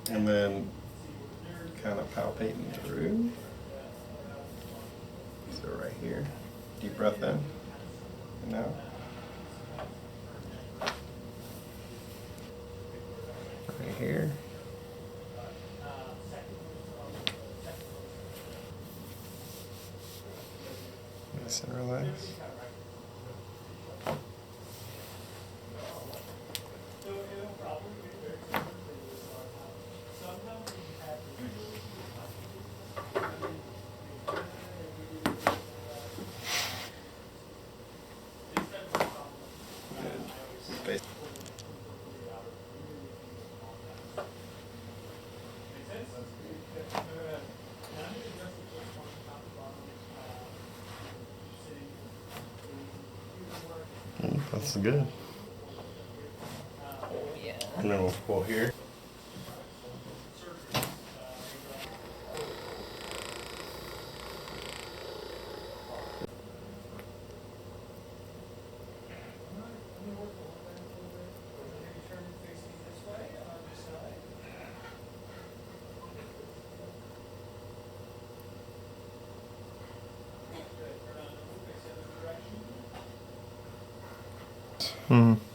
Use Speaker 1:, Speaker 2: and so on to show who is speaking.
Speaker 1: And then kind of palpating through. So right here, deep breath in and out. Right here. Nice and relax. Good. That's good.
Speaker 2: Yeah.
Speaker 1: And then we'll pull here. Mm-hmm.